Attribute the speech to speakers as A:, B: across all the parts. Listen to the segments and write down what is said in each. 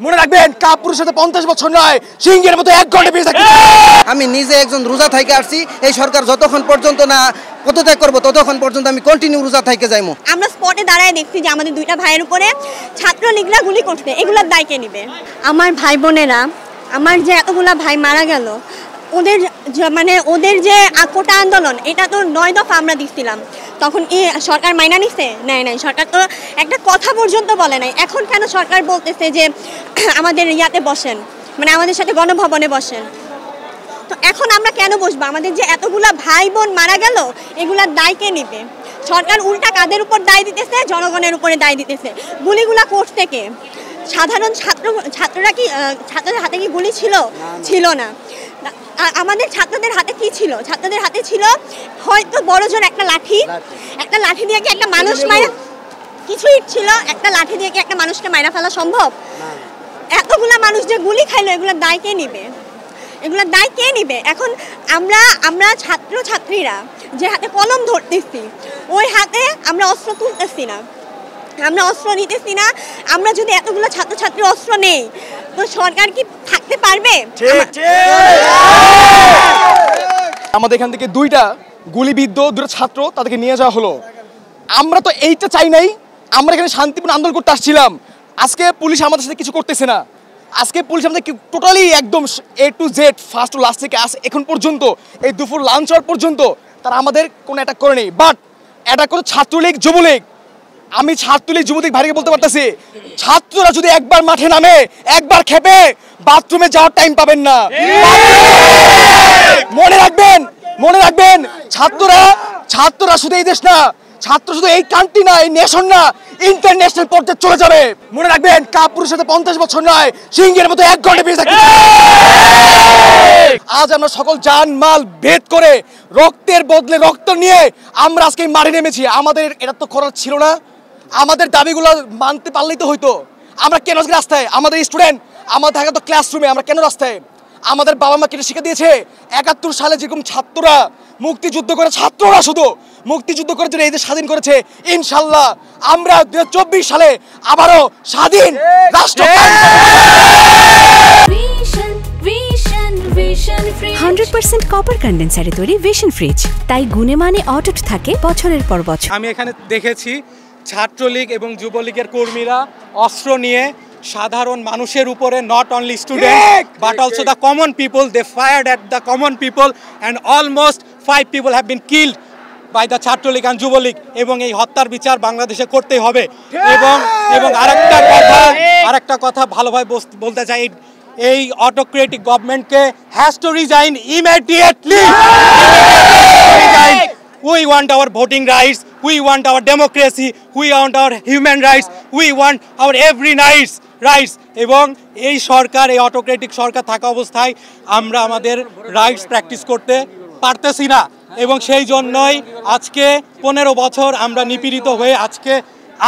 A: মনে রাখবেন কাপুরের সাথে 50 বছর নয়, সিংহের মতো 1 ঘন্টা বেঁচে থাকতে।
B: আমি নিজে একজন রোজা থেকে আসছি, এই সরকার যতক্ষণ পর্যন্ত না পদত্যাগ করবো ততক্ষণ পর্যন্ত আমি কন্টিনিউ রোজা থেকে যাইমু।
C: আমরা স্পটে দাঁড়ায় দেখছি যে আমাদের 2টা ভাইয়ের উপরে ছাত্রলীগরা গুলি করছে, এগুলোর দায় কে নেবে? আমার ভাই বোনেরা, আমার যে এতগুলা ভাই মারা গেল, ওদের যে কোটা আন্দোলন, এটা তো 9 দফা আমরা দিচ্ছিলাম, তখন সরকার মাইনা নিছে? নাই, সরকার তো একটা কথা পর্যন্ত বলে নাই। এখন কেন সরকার বলতেছে যে আমাদের ইয়াতে বসেন, মানে আমাদের সাথে গণভবনে বসেন? তো এখন আমরা কেন বসবো? আমাদের যে এতগুলা ভাই বোন মারা গেল, এগুলার দায় কে নেবে? সরকার উল্টা কাদের উপর দায় দিতেছে? জনগণের উপরে দায় দিতেছে। গুলিগুলা করতে কে? সাধারণ ছাত্ররা কি, ছাত্রদের হাতে কি গুলি ছিল না। আমাদের ছাত্রদের হাতে কি ছিল? ছাত্রদের হাতে ছিল হয়তো বড় জোর একটা লাঠি দিয়ে কি একটা মানুষ মারা, কিছু ইট ছিল, একটা লাঠি দিয়ে কি একটা মানুষকে মারা ফেলা সম্ভব? এতগুলা মানুষ যে গুলি খাইলো, এগুলোর দায় কে নিবে? এখন আমরা ছাত্রীরা যে হাতে কলম ধরতেছি, ওই হাতে আমরা অস্ত্র তুলতেছি না, আমরা অস্ত্র নিতেছি না। আমরা যদি এতগুলো ছাত্রছাত্রী অস্ত্র নেই, তো সরকার কি থাকতে পারবে?
A: আমাদের এখান থেকে 2টা গুলিবিদ্ধ 2টা ছাত্র, তাদেরকে নিয়ে যাওয়া হলো। আমরা তো এইটা চাই নাই, আমরা এখানে শান্তিপূর্ণ আন্দোলন করতে আসছিলাম। আজকে পুলিশ আমাদের সাথে কিছু করতেছে না। আজকে পুলিশ আমাদের টোটালি একদম A to Z, first to last থেকে এখন পর্যন্ত, এই দুপুর লাঞ্চ হওয়ার পর্যন্ত তারা আমাদের কোনো অ্যাটাক করে নেই। বাট অ্যাটাক করে ছাত্রলীগ, যুবলীগ। আমি ছাত্রলীগ, যুবলীগ ভাইকে বলতে পারতেছি, ছাত্ররা যদি একবার মাঠে নামে, একবার খেপে, বাথরুমে যাওয়ার টাইম পাবেন না। মনে রাখবেন ছাত্ররা শুধু এই দেশ না, ছাত্র শুধু এই কান্ট্রি না, এই নেশন না, ইন্টারন্যাশনাল পর্যায়ে চলে যাবে। মনে রাখবেন কাপুরের সাথে 50 বছর নয়, সিংহের মতো 1 ঘন্টা বেঁচে থাকতে। আজ আমরা সকল জানমাল ভেদ করে, রক্তের বদলে রক্ত নিয়ে আমরা আজকে মাঠে নেমেছি। আমাদের এটা তো করার ছিল না। আমাদের দাবিগুলো মানতে পারলেই তো হইতো। আমরা কেন রাস্তায়? আমাদের স্টুডেন্ট, আমাদের থাকা তো ক্লাসরুমে, আমরা কেন রাস্তায়? আমাদের বাবা মা কেটে শিখে দিয়েছে 71 সালে যেরকম ছাত্ররা মুক্তিযুদ্ধ করে, ছাত্ররা শুধু মুক্তিযুদ্ধ করে এই দেশ স্বাধীন করেছে, ইনশাল্লাহ আমরা 2024 সালে আবারও স্বাধীন রাষ্ট্র।
D: 100% কপার কন্ডেন্সারে তৈরি ভিশন ফ্রিজ, তাই গুণে মানে অটুট থাকে বছরের পর বছর।
E: আমি এখানে দেখেছি ছাত্রলীগ এবং যুবলীগের কর্মীরা অস্ত্র নিয়ে সাধারণ মানুষের উপরে, not only student but also the common people, they fired at the common people and almost 5 people have been killed by the Chhatra League and Jubo League. এবং এই হত্যার বিচার বাংলাদেশে করতেই হবে। এবং আরেকটা কথা ভালোভাবে বলতে চাই, এই অটোক্রেটিক গভর্নমেন্টকে has to resign immediately. We want our voting rights, we want our democracy, we want our human rights, we want our every rights. এবং এই সরকার, এই অটোক্রেটিক সরকার থাকা অবস্থায় আমরা আমাদের রাইটস প্র্যাকটিস করতে পারতেছি না। এবং সেই জন্যই আজকে 15 বছর আমরা নিপীড়িত হয়ে, আজকে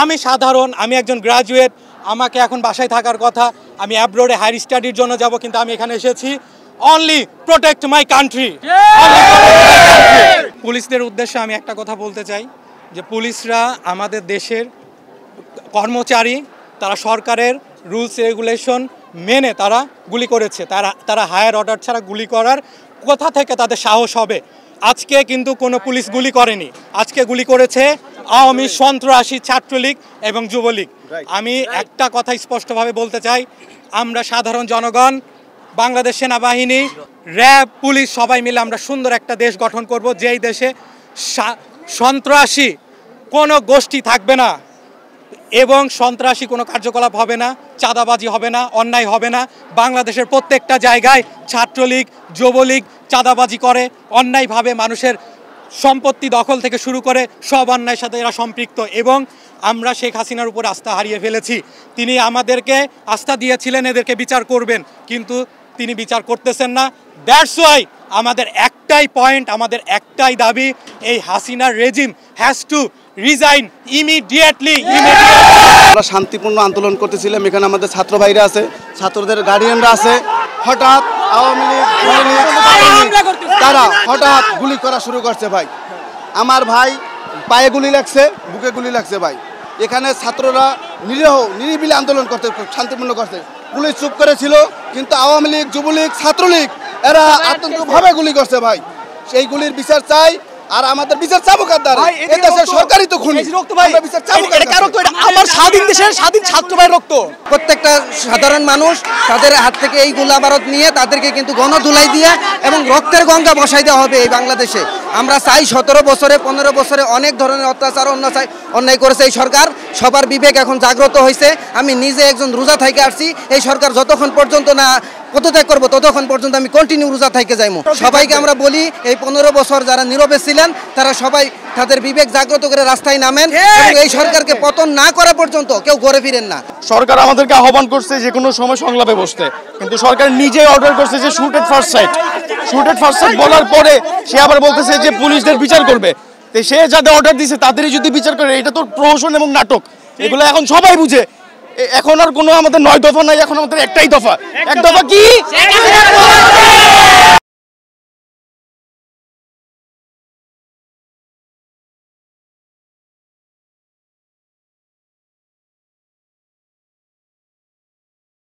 E: আমি একজন গ্রাজুয়েট, আমাকে এখন বাসায় থাকার কথা, আমি অ্যাব্রোডে হায়ার স্টাডির জন্য যাব, কিন্তু আমি এখানে এসেছি only protect my country. পুলিশদের উদ্দেশ্যে আমি একটা কথা বলতে চাই যে পুলিশরা আমাদের দেশের কর্মচারী, তারা সরকারের রুলস রেগুলেশন মেনে তারা গুলি করেছে। তারা হায়ার অর্ডার ছাড়া গুলি করার কোথা থেকে তাদের সাহস হবে? আজকে কিন্তু কোনো পুলিশ গুলি করেনি, আজকে গুলি করেছে আওয়ামী সন্ত্রাসী ছাত্রলীগ এবং যুবলীগ। আমি একটা কথা স্পষ্টভাবে বলতে চাই, আমরা সাধারণ জনগণ, বাংলাদেশ সেনাবাহিনী, র্যাব, পুলিশ সবাই মিলে আমরা সুন্দর একটা দেশ গঠন করব, যেই দেশে সন্ত্রাসী কোনো গোষ্ঠী থাকবে না এবং সন্ত্রাসী কোনো কার্যকলাপ হবে না, চাঁদাবাজি হবে না, অন্যায় হবে না। বাংলাদেশের প্রত্যেকটা জায়গায় ছাত্রলীগ, যুবলীগ চাঁদাবাজি করে, অন্যায়ভাবে মানুষের সম্পত্তি দখল থেকে শুরু করে সব অন্যায়ের সাথে এরা সম্পৃক্ত। এবং আমরা শেখ হাসিনার উপর আস্থা হারিয়ে ফেলেছি। তিনি আমাদেরকে আস্থা দিয়েছিলেন এদেরকে বিচার করবেন, কিন্তু তিনি বিচার করতেছেন না। দ্যাটস ওয়াই আমাদের একটাই পয়েন্ট, আমাদের একটাই দাবি, এই হাসিনার regime has to resign immediately.
B: আমরা শান্তিপূর্ণ আন্দোলন করতেছিলাম, এখানে আমাদের ছাত্র ভাইরা আছে, ছাত্রদের গার্ডিয়ানরা আছে। হঠাৎ আওয়ামী লীগ তারা হঠাৎ গুলি করা শুরু করছে। ভাই, আমার ভাই পায়ে গুলি লাগছে, বুকে গুলি লাগছে। ভাই, এখানে ছাত্ররা নিরিবিলি আন্দোলন করতে, শান্তিপূর্ণ করছে। পুলিশ চুপ করেছিল, কিন্তু আওয়ামী লীগ, যুবলীগ, ছাত্রলীগ এরা আতঙ্কভাবে গুলি করছে ভাই। সেই গুলির বিচার চাই, আর আমাদের বিচার চাবো কার দ্বারা? এই দেশের সরকারই তো খুনি। আমরা বিচার চাবো কার কাছে?
A: আমার স্বাধীন দেশের স্বাধীন ছাত্র ভাইয়ের রক্ত।
F: প্রত্যেকটা সাধারণ মানুষ তাদের হাত থেকে এই গোলা বারুদ নিয়ে তাদেরকে কিন্তু গণধুলাই দিয়ে এবং রক্তের গঙ্গা বসাই দেওয়া হবে এই বাংলাদেশে। আমরা চাই 17 বছরে 15 বছরে অনেক ধরনের অত্যাচার অন্যায় করেছে এই সরকার। সবার বিবেক এখন জাগ্রত হয়েছে। আমি নিজে একজন রোজা থেকে আসছি। এই সরকার যতক্ষণ পর্যন্ত না পদত্যাগ করবো ততক্ষণ পর্যন্ত আমি কন্টিনিউ রোজা থেকে যাইমু। সবাইকে আমরা বলি এই 15 বছর যারা নীরবে ছিলেন তারা সবাই তাদের বিবেক জাগ্রত করে রাস্তায় নামেন এবং এই সরকারকে পতন না করা পর্যন্ত কেউ ঘরে ফিরেন না।
A: সরকার আমাদেরকে আহ্বান করছে যে কোনো সময় সংলাপে বসতে, কিন্তু সরকার নিজেই অর্ডার করছে যে shoot at first sight. Shoot at first sight বলার পরে সে আবার বলতেছে যে পুলিশদের বিচার করবে। তো সে যাদের অর্ডার দিয়েছে তাদেরই যদি বিচার করে, এটা তো প্রহসন এবং নাটক। এগুলো এখন সবাই বুঝে। এখন আর কোনো আমাদের 9 দফা নাই, এখন আমাদের একটাই দফা। এক দফা কি?